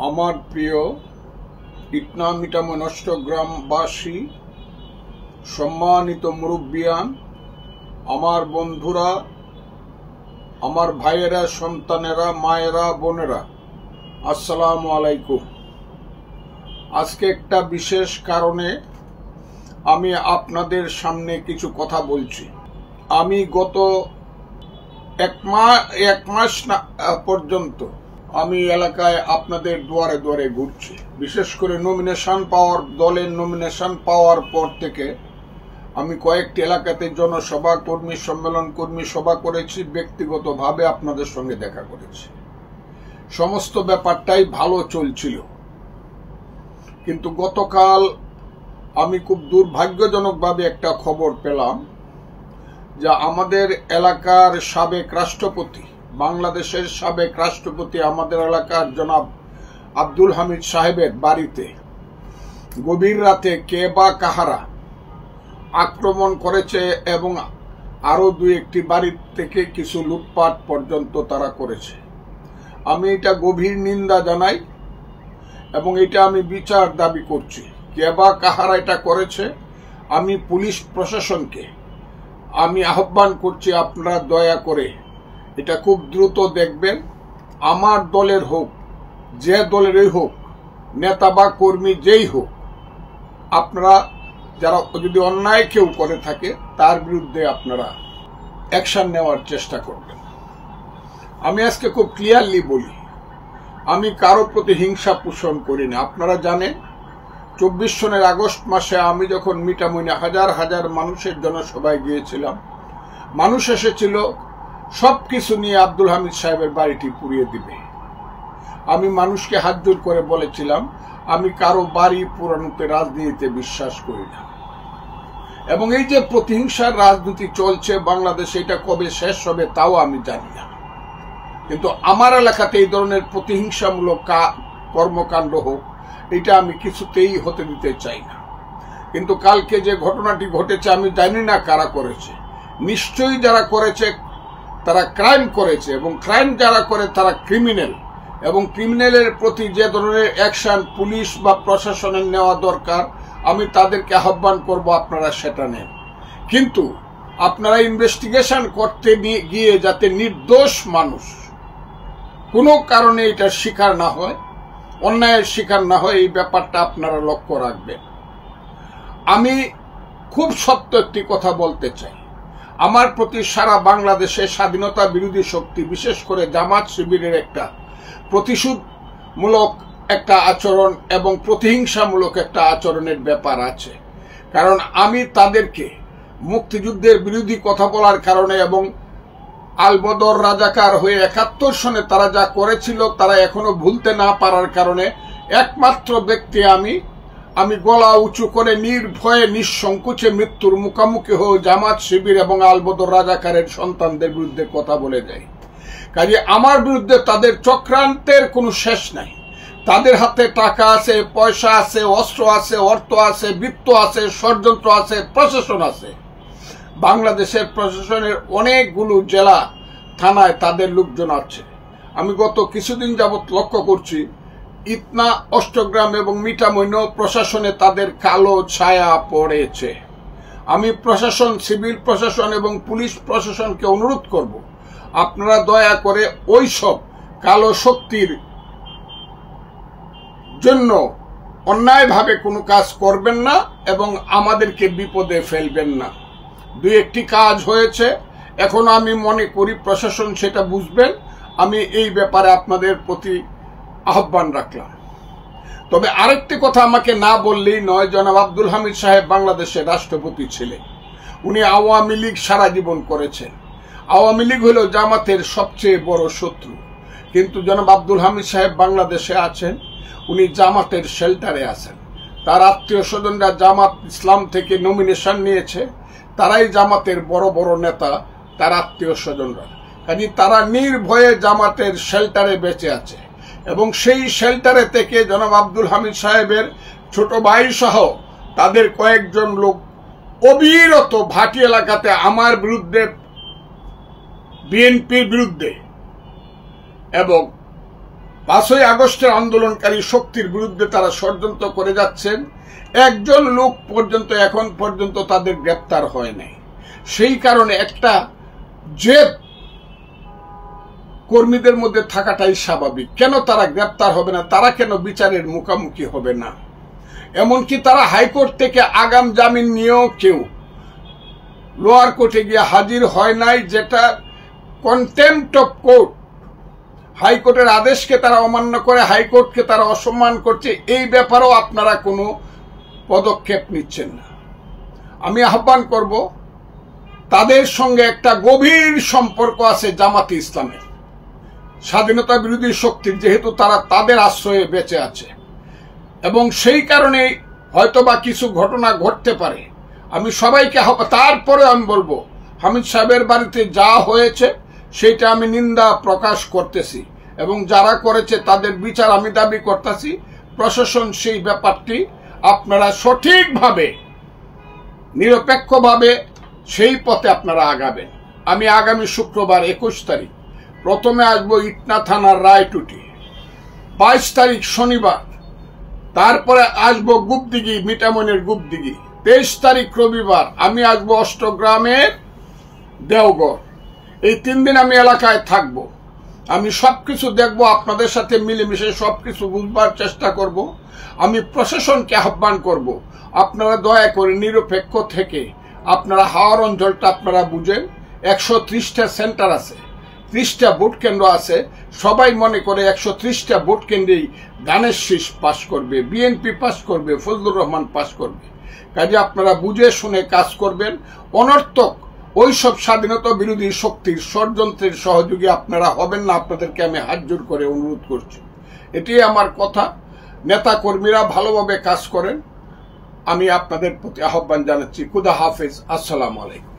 আমার প্রিয় ইটনা মিটাময় নষ্ট গ্রামবাসী, সম্মানিত মুরব্বিয়ান, আমার বন্ধুরা, আমার ভাইয়েরা, সন্তানেরা, মায়েরা, বোনেরা, আসসালামু আলাইকুম। আজকে একটা বিশেষ কারণে আমি আপনাদের সামনে কিছু কথা বলছি। আমি গত এক মাস পর্যন্ত আমি এলাকায় আপনাদের দুয়ারে দুয়ারে ঘুরছি। বিশেষ করে দলের নমিনেশন পাওয়ার পর থেকে আমি কয়েকটি এলাকাতে জনসভা, কর্মী সম্মেলন, কর্মী সভা করেছি। ব্যক্তিগতভাবে আপনাদের সঙ্গে দেখা করেছি। সমস্ত ব্যাপারটাই ভালো চলছিল, কিন্তু গতকাল আমি খুব দুর্ভাগ্যজনকভাবে একটা খবর পেলাম যে আমাদের এলাকার সাবেক রাষ্ট্রপতি, বাংলাদেশের সাবেক রাষ্ট্রপতি, আমাদের এলাকার জনাব আব্দুল হামিদ সাহেবের বাড়িতে গভীর রাতে কে বা কাহারা আক্রমণ করেছে এবং আরো দুই একটি বাড়ি থেকে কিছু লুটপাট পর্যন্ত তারা করেছে। আমি এটা গভীর নিন্দা জানাই এবং এটা আমি বিচার দাবি করছি। কে বা কাহারা এটা করেছে, আমি পুলিশ প্রশাসনকে আমি আহ্বান করছি, আপনারা দয়া করে এটা খুব দ্রুত দেখবেন। আমার দলের হোক, যে দলেরই হোক, নেতা বা কর্মী যেই হোক, আপনারা যারা যদি অন্যায় কেউ করে থাকে তার বিরুদ্ধে আপনারা অ্যাকশন নেওয়ার চেষ্টা করবেন। আমি আজকে খুব ক্লিয়ারলি বলি, আমি কারো প্রতি হিংসা পোষণ করি না। আপনারা জানেন 24 সনের আগস্ট মাসে আমি যখন মিটামইনে হাজার হাজার মানুষের জনসভায় গিয়েছিলাম, মানুষ এসেছিল সবকিছু নিয়ে আব্দুল হামিদ সাহেবের বাড়িটি পুড়িয়ে দিবে। আমি মানুষকে হাত জোর করে বলেছিলাম, আমি কারো বাড়ি পোড়ানোতে রাজনীতিতে বিশ্বাস করি না। এবং এই যে প্রতিহিংসার রাজনীতি চলছে বাংলাদেশে, এটা কবে শেষ হবে তাও আমি জানি না। কিন্তু আমার এলাকাতে এই ধরনের প্রতিহিংসামূলক কর্মকাণ্ড হোক, এটা আমি কিছুতেই হতে দিতে চাই না। কিন্তু কালকে যে ঘটনাটি ঘটেছে, আমি জানি না কারা করেছে। নিশ্চয়ই যারা করেছে তারা ক্রাইম করেছে, এবং ক্রাইম যারা করে তারা ক্রিমিনাল, এবং ক্রিমিনালের প্রতি যে ধরনের অ্যাকশন পুলিশ বা প্রশাসনের নেওয়া দরকার, আমি তাদেরকে আহ্বান করব আপনারা সেটা নেন। কিন্তু আপনারা ইনভেস্টিগেশন করতে গিয়ে যাতে নির্দোষ মানুষ কোনো কারণে এটার শিকার না হয়, অন্যায়ের শিকার না হয়, এই ব্যাপারটা আপনারা লক্ষ্য রাখবেন। আমি খুব সত্য একটি কথা বলতে চাই। আমার প্রতি সারা বাংলাদেশে স্বাধীনতা বিরোধী শক্তি, বিশেষ করে জামাত শিবিরের একটা প্রতিশোধমূলক একটা আচরণ এবং প্রতিহিংসামূলক একটা আচরণের ব্যাপার আছে। কারণ আমি তাদেরকে মুক্তিযুদ্ধের বিরোধী কথা বলার কারণে এবং আলবদর রাজাকার হয়ে 71 সনে তারা যা করেছিল তারা এখনো ভুলতে না পারার কারণে একমাত্র ব্যক্তি আমি গলা উঁচু করে নির্ভয়ে নিঃসংকোচে মৃত্যুর মুখোমুখি হয়ে জামাত শিবির এবং আলবদর রাজাকারের সন্তানদের বিরুদ্ধে কথা বলে যাই। কাজে আমার বিরুদ্ধে তাদের চক্রান্তের কোনো শেষ নাই। তাদের হাতে টাকা আছে, পয়সা আছে, অস্ত্র আছে, অর্থ আছে, বৃত্ত আছে, ষড়যন্ত্র আছে, প্রশাসন আছে। বাংলাদেশের প্রশাসনের অনেকগুলো জেলা থানায় তাদের লোকজন আছে। আমি গত কিছুদিন যাবৎ লক্ষ্য করছি, ইটনা, অষ্টগ্রাম এবং মিটামইন প্রশাসনে তাদের কালো ছায়া পড়েছে। আমি প্রশাসন, সিভিল প্রশাসন এবং পুলিশ প্রশাসনকে অনুরোধ করব, আপনারা দয়া করে ওই সব কালো শক্তির জন্য অন্যায়ভাবে কোনো কাজ করবেন না এবং আমাদেরকে বিপদে ফেলবেন না। দুই একটি কাজ হয়েছে, এখন আমি মনে করি প্রশাসন সেটা বুঝবেন। আমি এই ব্যাপারে আপনাদের প্রতি আহ্বান রাখলাম। তবে আরেকটি কথা আমাকে না বললেই নয়, জনাব আব্দুল হামিদ সাহেব বাংলাদেশের রাষ্ট্রপতি ছিলেন। উনি আওয়ামী লীগ সারা জীবন করেছেন। আওয়ামী লীগ হল জামাতের সবচেয়ে বড় শত্রু। কিন্তু জনাব আব্দুল হামিদ সাহেব বাংলাদেশে আছেন, উনি জামাতের শেল্টারে আছেন। তার আত্মীয় স্বজনরা জামাত ইসলাম থেকে নমিনেশন নিয়েছে, তারাই জামাতের বড় বড় নেতা, তার আত্মীয় স্বজনরা। কাজে তারা নির্ভয়ে জামাতের শেল্টারে বেঁচে আছে এবং সেই শেল্টারে থেকে জনাব আব্দুল হামিদ সাহেবের ছোট ভাই সহ তাদের কয়েকজন লোক অবিরত ভাটি এলাকাতে আমার বিরুদ্ধে, বিএনপির বিরুদ্ধে এবং 5ই আগস্টের আন্দোলনকারী শক্তির বিরুদ্ধে তারা ষড়যন্ত্র করে যাচ্ছেন। একজন লোক পর্যন্ত এখন পর্যন্ত তাদের গ্রেপ্তার হয় নাই। সেই কারণে একটা জেদ কর্মীদের মধ্যে থাকাটাই স্বাভাবিক। কেন তারা গ্রেপ্তার হবে না? তারা কেন বিচারের মুখোমুখি হবে না? এমনকি তারা হাইকোর্ট থেকে আগাম জামিন নিয়েও কেউ লোয়ার কোর্টে গিয়ে হাজির হয় নাই, যেটা কন্টেম্পট অফ কোর্ট। হাইকোর্টের আদেশকে তারা অমান্য করে, হাইকোর্টকে তারা অসম্মান করছে। এই ব্যাপারেও আপনারা কোনো পদক্ষেপ নিচ্ছেন না। আমি আহ্বান করব, তাদের সঙ্গে একটা গভীর সম্পর্ক আছে জামাতে ইসলামের, স্বাধীনতা বিরোধী শক্তির, যেহেতু তারা তাদের আশ্রয়ে বেঁচে আছে এবং সেই কারণে হয়তোবা কিছু ঘটনা ঘটতে পারে। আমি সবাইকে তারপরে আমি বলবো, হামিদ সাহেবের বাড়িতে যা হয়েছে সেটা আমি নিন্দা প্রকাশ করতেছি এবং যারা করেছে তাদের বিচার আমি দাবি করতেছি। প্রশাসন সেই ব্যাপারটি আপনারা সঠিকভাবে নিরপেক্ষভাবে সেই পথে আপনারা আগাবেন। আমি আগামী শুক্রবার 21 তারিখ প্রথমে আসবো ইটনা থানার রায়টুটি, 22 তারিখ শনিবার, তারপরে আসবো গুপদিঘি, মিঠামইনের গুপদিঘি, 23 তারিখ রবিবার আমি আসবো অষ্টগ্রামের দেওঘর। এই 3 দিন আমি এলাকায় থাকবো। আমি সবকিছু দেখবো, আপনাদের সাথে মিলেমিশে সবকিছু বুঝবার চেষ্টা করব। আমি প্রশাসনকে আহ্বান করব, আপনারা দয়া করে নিরপেক্ষ থেকে আপনারা হাওর অঞ্চলটা আপনারা বুঝেন। 130টা সেন্টার আছে, 30টা ভোট কেন্দ্র আছে। সবাই মনে করে 130টা ভোট কেন্দ্রেই দানেশ শীষ পাশ করবে, বিএনপি পাশ করবে, ফজলুর রহমান পাশ করবে। কাজে আপনারা বুঝে শুনে কাজ করবেন। অনর্থক ওইসব স্বাধীনতা বিরোধী শক্তির ষড়যন্ত্রের সহযোগী আপনারা হবেন না। আপনাদেরকে আমি হাত জোর করে অনুরোধ করছি, এটাই আমার কথা। নেতা কর্মীরা ভালোভাবে কাজ করেন, আমি আপনাদের প্রতি আহ্বান জানাচ্ছি। খুদা হাফেজ, আসসালামু আলাইকুম।